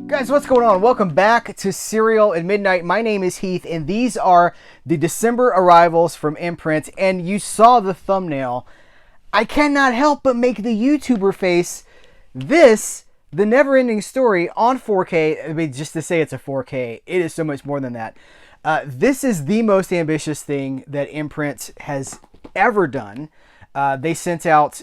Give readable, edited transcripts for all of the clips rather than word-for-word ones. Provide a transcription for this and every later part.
Guys, what's going on? Welcome back to Cereal at Midnight. My name is Heath, and these are the December arrivals from Imprint. And you saw the thumbnail. I cannot help but make the YouTuber face. This, the NeverEnding Story on 4K. I mean, just to say it's a 4K, it is so much more than that. This is the most ambitious thing that Imprint has ever done. They sent out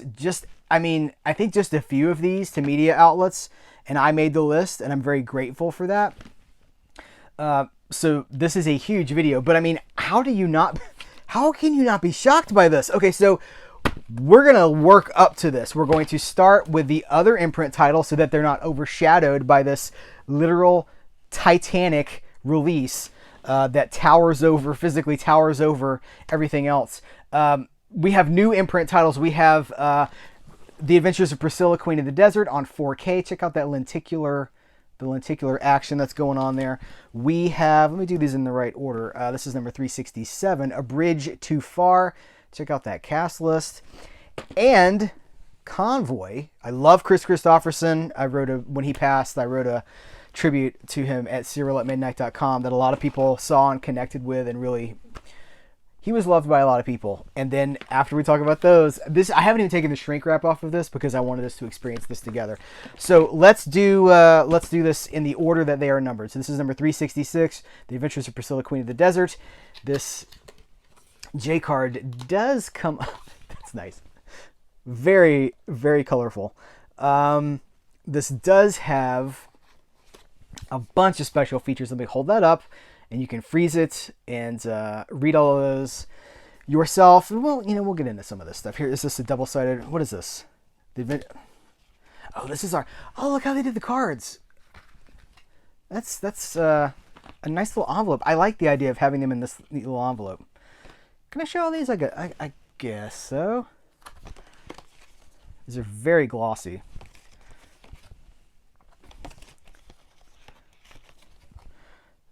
I think just a few of these to media outlets, and I made the list, and I'm very grateful for that. So this is a huge video, but I mean, how can you not be shocked by this? Okay, so we're going to work up to this. We're going to start with the other Imprint titles so that they're not overshadowed by this literal Titanic release that physically towers over everything else. We have new Imprint titles. We have The Adventures of Priscilla, Queen of the Desert on 4K. Check out that lenticular action that's going on there. We have, let me do these in the right order. This is number 367, A Bridge Too Far. Check out that cast list. And Convoy. I love Chris Christopherson. When he passed, I wrote a tribute to him at cerealatmidnight.com that a lot of people saw and connected with, and really, he was loved by a lot of people. And then after we talk about those, I haven't even taken the shrink wrap off of this because I wanted us to experience this together. So let's do this in the order that they are numbered. So this is number 366, The Adventures of Priscilla, Queen of the Desert. This J card does come. That's nice. Very, very colorful. This does have a bunch of special features. Let me hold that up, and you can freeze it and read all of those yourself. Well, we'll get into some of this stuff. Here, is this a double-sided? What is this? This is our. Oh, look how they did the cards. That's a nice little envelope. I like the idea of having them in this neat little envelope. Can I show all these? I guess so. These are very glossy.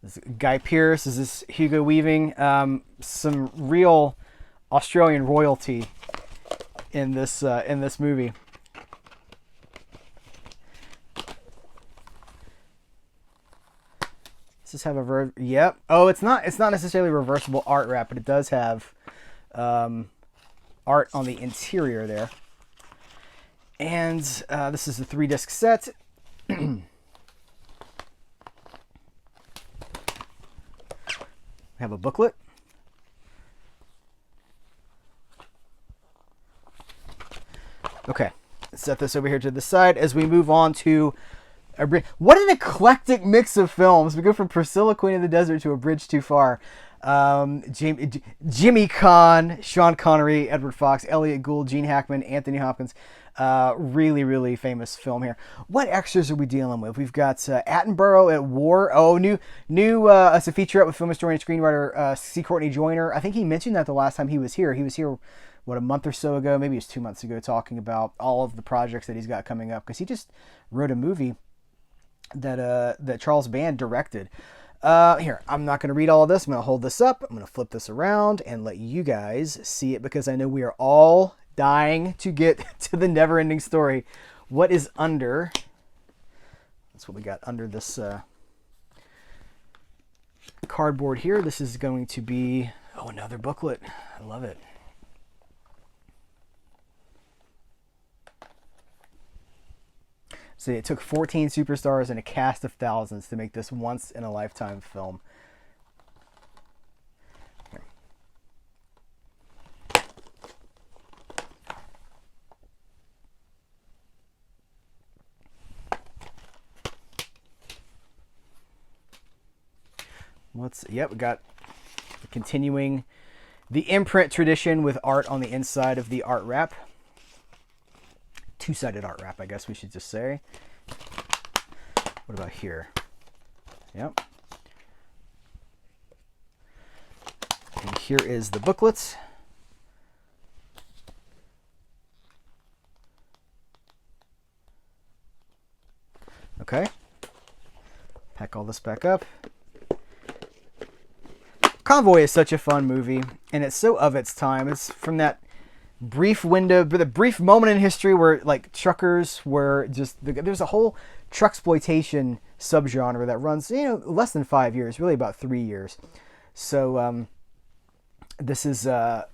This is Guy Pearce. This is Hugo Weaving. Some real Australian royalty in this movie. Does this have a Yep. Oh, it's not necessarily reversible art wrap, but it does have art on the interior there. And this is the 3-disc set. Have a booklet. Okay, set this over here to the side as we move on to what an eclectic mix of films. We go from Priscilla, Queen of the Desert to A Bridge Too Far. Jimmy Caan, Sean Connery, Edward Fox, Elliot Gould, Gene Hackman, Anthony Hopkins. Really, really famous film here. What extras are we dealing with? We've got Attenborough at War. Oh, new it's a featurette with film historian and screenwriter C. Courtney Joyner. I think he mentioned that the last time he was here. He was here, a month or so ago? Maybe it was 2 months ago, talking about all of the projects that he's got coming up, because he just wrote a movie that Charles Band directed. Here, I'm not going to read all of this. I'm going to hold this up. I'm going to flip this around and let you guys see it, because I know we are all dying to get to the NeverEnding Story. What is under? That's what we got under this cardboard here. This is going to be, another booklet. I love it. So it took 14 superstars and a cast of thousands to make this once-in-a-lifetime film. Here. We got continuing the Imprint tradition with art on the inside of the art wrap. Two-sided art wrap, I guess we should just say. What about here? Yep. And here is the booklet. Okay. Pack all this back up. Convoy is such a fun movie, and it's so of its time. It's from that brief window, but the brief moment in history where like truckers were just, there's a whole trucksploitation subgenre that runs, less than 5 years, really about 3 years. So this is a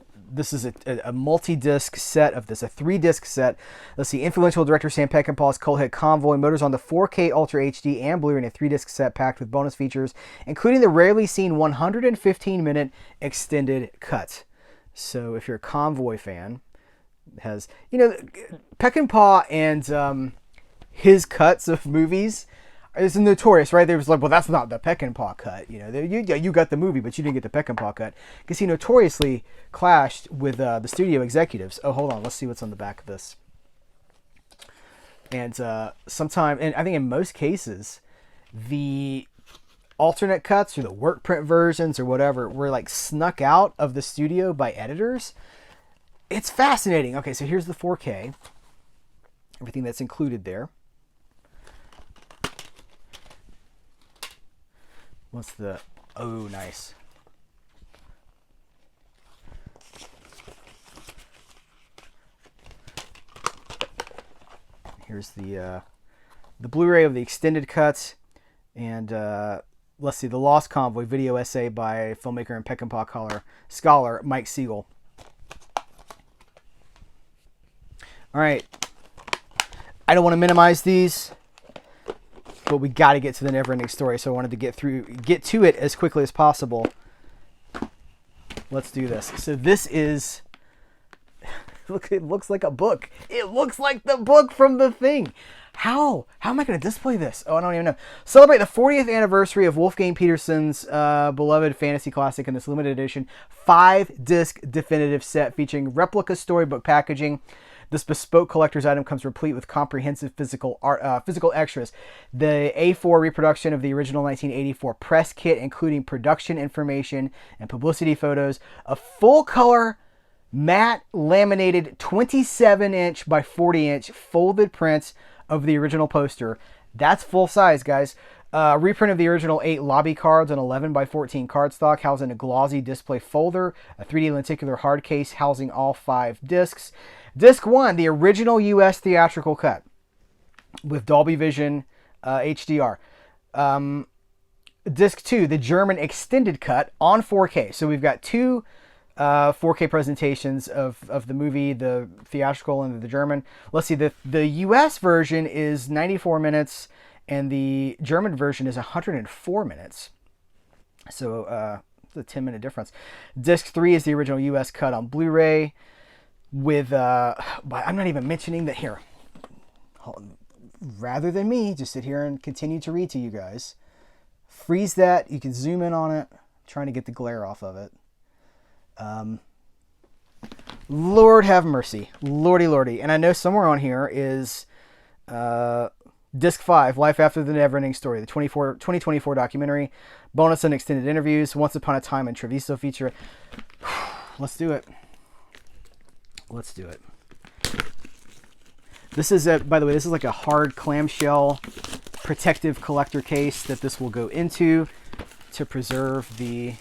multi-disc set of this, a 3-disc set. Let's see, influential director Sam Peckinpah's cult hit Convoy motorized on the 4K Ultra HD and Blu-ray in a 3-disc set packed with bonus features, including the rarely seen 115-minute extended cut. So if you're a Convoy fan, has, Peckinpah and his cuts of movies is notorious, right? They was like, well, that's not the Peckinpah cut. You got the movie, but you didn't get the Peckinpah cut, because he notoriously clashed with the studio executives. Oh, hold on, let's see what's on the back of this. And and I think in most cases, the alternate cuts or the work print versions or whatever were like snuck out of the studio by editors. It's fascinating. Okay, so here's the 4K. Everything that's included there. What's the... Oh, nice. Here's the Blu-ray of the extended cuts. And let's see, the Lost Convoy video essay by filmmaker and Peckinpah scholar Mike Siegel. All right. I don't want to minimize these, but we got to get to the NeverEnding Story, so I wanted to get to it as quickly as possible. Let's do this. So this is, look, it looks like a book. It looks like the book from The Thing. How am I going to display this? Oh, I don't even know. Celebrate the 40th anniversary of Wolfgang Petersen's beloved fantasy classic in this limited edition 5-disc definitive set featuring replica storybook packaging. This bespoke collector's item comes replete with comprehensive physical extras. The A4 reproduction of the original 1984 press kit, including production information and publicity photos, a full-color, matte laminated 27-inch by 40-inch folded prints of the original poster. That's full size, guys. Reprint of the original 8 lobby cards on 11 by 14 cardstock, housing a glossy display folder, a 3D lenticular hard case housing all 5 discs. Disc 1, the original U.S. theatrical cut with Dolby Vision HDR. Disc 2, the German extended cut on 4K. So we've got 2 4K presentations of the movie, the theatrical and the German. Let's see, the US version is 94 minutes and the German version is 104 minutes. So it's a 10-minute difference. Disc 3 is the original US cut on Blu-ray with, but I'm not even mentioning that here. Rather than me just sit here and continue to read to you guys, freeze that. You can zoom in on it. I'm trying to get the glare off of it. Lord have mercy. Lordy. And I know somewhere on here is Disc 5, Life After the NeverEnding Story, the 2024 documentary, bonus and extended interviews, Once Upon a Time in Treviso feature. Let's do it. This is, by the way, this is like a hard clamshell protective collector case that this will go into to preserve the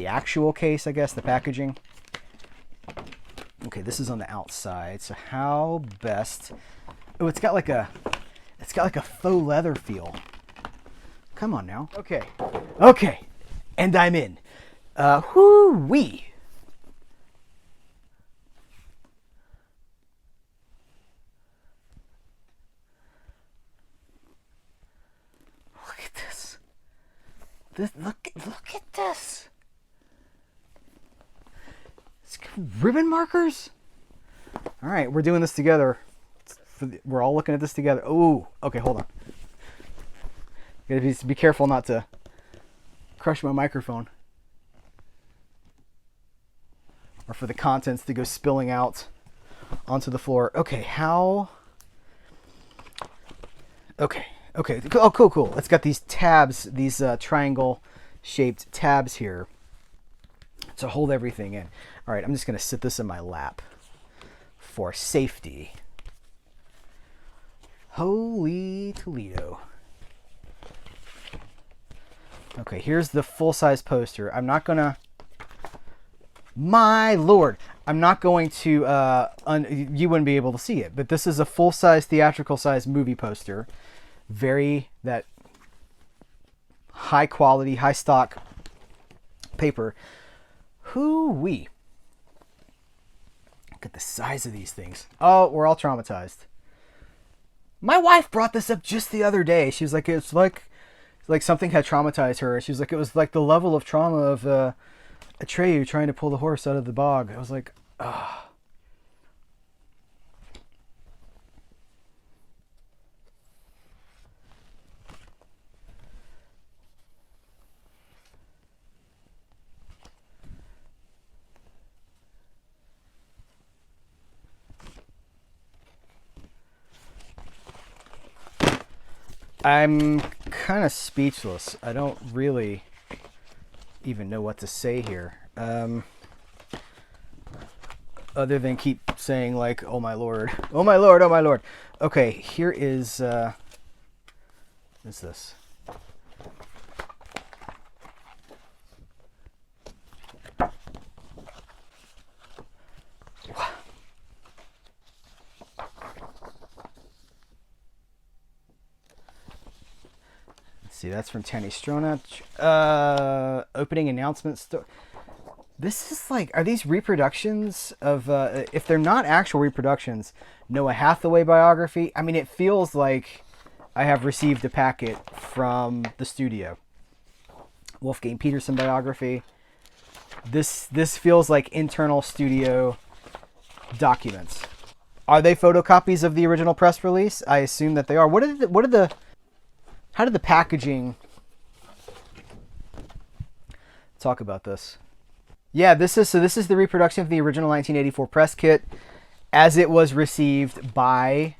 actual case, I guess, the packaging. Okay, this is on the outside. So how best? Oh, it's got like a faux leather feel. Come on now. Okay, and I'm in. Whoo-wee. Look at this. Look at this. It's ribbon markers. All right, we're doing this together. We're all looking at this together. Oh, okay, hold on. Gotta be careful not to crush my microphone, or for the contents to go spilling out onto the floor. Okay, how? Okay. Oh, cool. It's got these tabs, these triangle-shaped tabs here to hold everything in. All right, I'm just going to sit this in my lap for safety. Holy Toledo. Okay, here's the full-size poster. I'm not gonna... My lord! I'm not going to... you wouldn't be able to see it, but this is a full-size, theatrical-size movie poster. Very... that high-quality, high-stock paper. Hoo-wee. Look at the size of these things. Oh, we're all traumatized. My wife brought this up just the other day. She was like, it's like something had traumatized her. She was like, it was like the level of trauma of Atreyu trying to pull the horse out of the bog. I was like, ah. I'm kind of speechless. I don't really even know what to say here. Other than keep saying like, oh my lord, oh my lord, oh my lord. Okay, here is, what is this? See, that's from Tanny Stronach. Opening announcement. This is like, are these reproductions of, if they're not actual reproductions, Noah Hathaway biography? I mean, it feels like I have received a packet from the studio. Wolfgang Peterson biography. This feels like internal studio documents. Are they photocopies of the original press release? I assume that they are. How did the packaging talk about this? Yeah, this is the reproduction of the original 1984 press kit as it was received by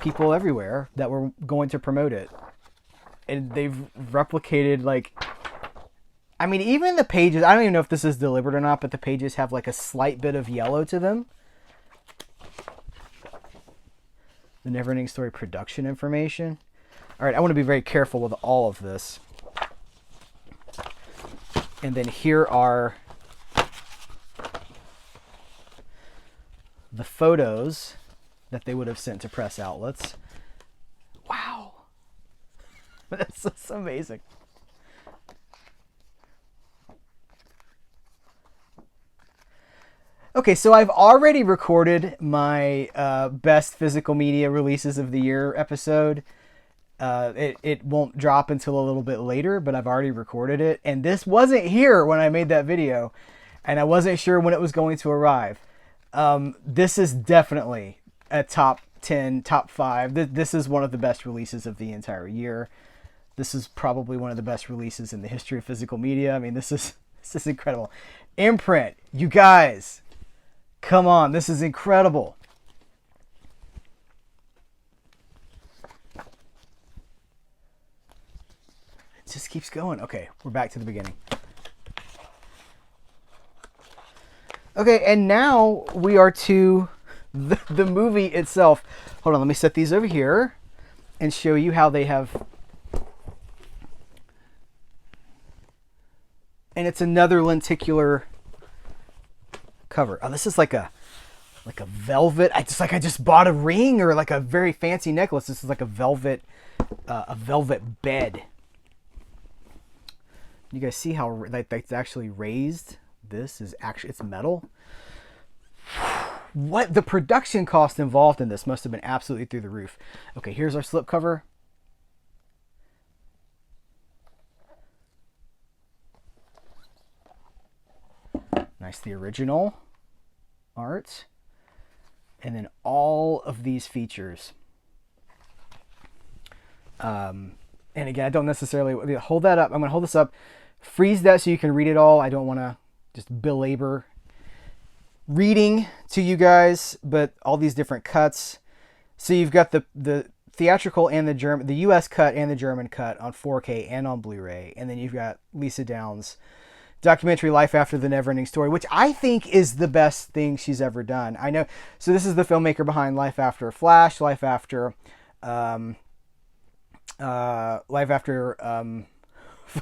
people everywhere that were going to promote it. And they've replicated, like, I mean, even the pages, I don't even know if this is deliberate or not, but the pages have like a slight bit of yellow to them. The NeverEnding Story production information. All right, I want to be very careful with all of this. And then here are the photos that they would have sent to press outlets. Wow. That's just amazing. Okay, so I've already recorded my best physical media releases of the year episode. It won't drop until a little bit later, but I've already recorded it. And this wasn't here when I made that video, and I wasn't sure when it was going to arrive. This is definitely a top 10, top 5. This is one of the best releases of the entire year. This is probably one of the best releases in the history of physical media. I mean, this is incredible. Imprint, you guys, come on, this is incredible. Just keeps going. Okay, we're back to the beginning. Okay, and now we are to the movie itself. Hold on, let me set these over here and show you how they have. And it's another lenticular cover. Oh, this is like a velvet. I just bought a ring or like a very fancy necklace. This is like a velvet bed. You guys see how that's actually raised? This is actually, it's metal. What the production cost involved in this must have been absolutely through the roof. Okay, here's our slipcover. Nice, the original art. And then all of these features. And again, I don't necessarily hold that up. I'm going to hold this up, freeze that so you can read it all. I don't want to just belabor reading to you guys, but all these different cuts. So you've got the theatrical and the US cut and the German cut on 4K and on Blu-ray. And then you've got Lisa Downs' documentary Life After the NeverEnding Story, which I think is the best thing she's ever done. I know. So this is the filmmaker behind Life After Flash, Life After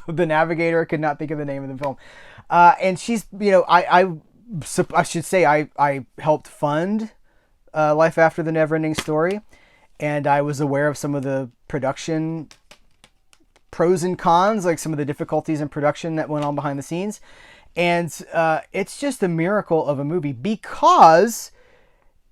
the navigator. I could not think of the name of the film. And she's, I should say I helped fund Life After the NeverEnding Story, and I was aware of some of the production pros and cons, like some of the difficulties in production that went on behind the scenes. And it's just a miracle of a movie because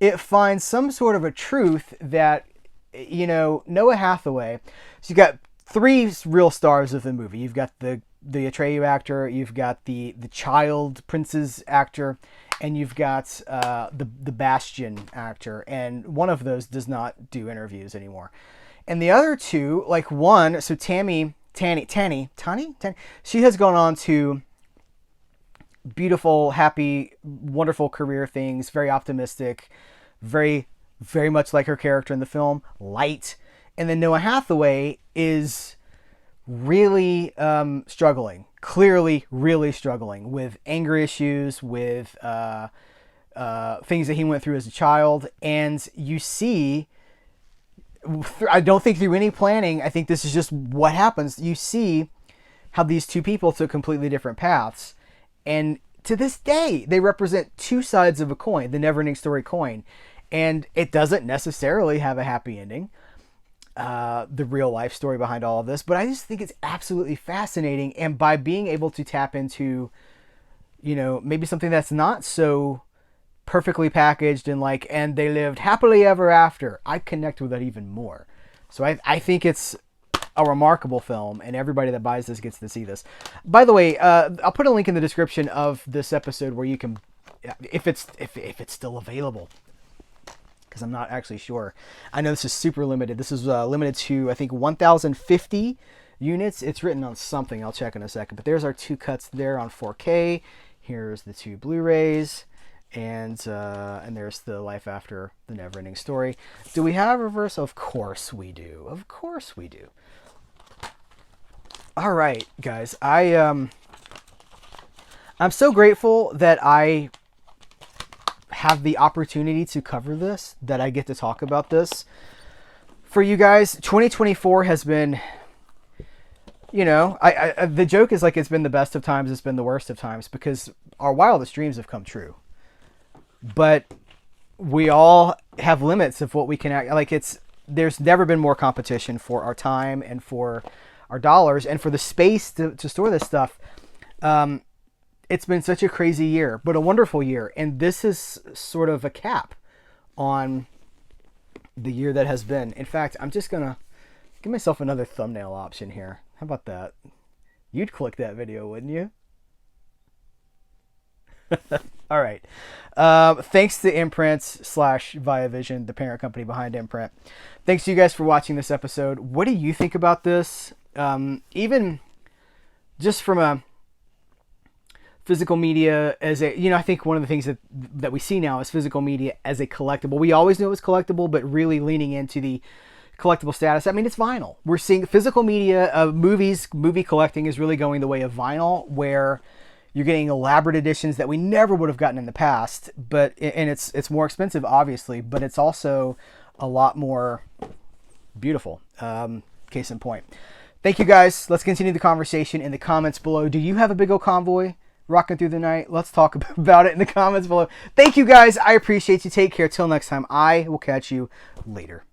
it finds some sort of a truth that, Noah Hathaway. So you got three real stars of the movie. You've got the Atreyu actor, you've got the child prince's actor, and you've got the Bastion actor. And one of those does not do interviews anymore. And the other two, like one, so Tanny, she has gone on to beautiful, happy, wonderful career things, very optimistic, very, very much like her character in the film, light. And then Noah Hathaway is really struggling, clearly really struggling with anger issues, with things that he went through as a child. And you see, I don't think through any planning, I think this is just what happens. You see how these two people took completely different paths. And to this day, they represent two sides of a coin, the NeverEnding Story coin. And it doesn't necessarily have a happy ending, the real life story behind all of this. But I just think it's absolutely fascinating. And by being able to tap into, maybe something that's not so perfectly packaged and they lived happily ever after, I connect with that even more. So I think it's a remarkable film, and everybody that buys this gets to see this. By the way, I'll put a link in the description of this episode where you can, if it's still available, because I'm not actually sure. I know this is super limited. This is limited to, I think, 1,050 units. It's written on something. I'll check in a second. But there's our two cuts there on 4K. Here's the two Blu-rays. And there's the Life After the NeverEnding Story. Do we have reverse? Of course we do. Of course we do. All right, guys. I'm so grateful that I have the opportunity to cover this, that I get to talk about this for you guys. 2024 has been, the joke is like it's been the best of times, it's been the worst of times, because our wildest dreams have come true. But we all have limits of what we can act. There's never been more competition for our time and for our dollars and for the space to store this stuff. It's been such a crazy year, but a wonderful year. And this is sort of a cap on the year that has been. In fact, I'm just going to give myself another thumbnail option here. How about that? You'd click that video, wouldn't you? All right. Thanks to Imprint /Viavision, the parent company behind Imprint. Thanks to you guys for watching this episode. What do you think about this? Even just from a physical media as I think one of the things that we see now is physical media as a collectible. We always knew it was collectible, but really leaning into the collectible status. I mean, it's vinyl. We're seeing physical media, movie collecting is really going the way of vinyl, where you're getting elaborate editions that we never would have gotten in the past, and it's more expensive, obviously, but it's also a lot more beautiful. Case in point. Thank you guys. Let's continue the conversation in the comments below. Do you have a big old convoy rocking through the night? Let's talk about it in the comments below. Thank you guys. I appreciate you. Take care. Till next time. I will catch you later.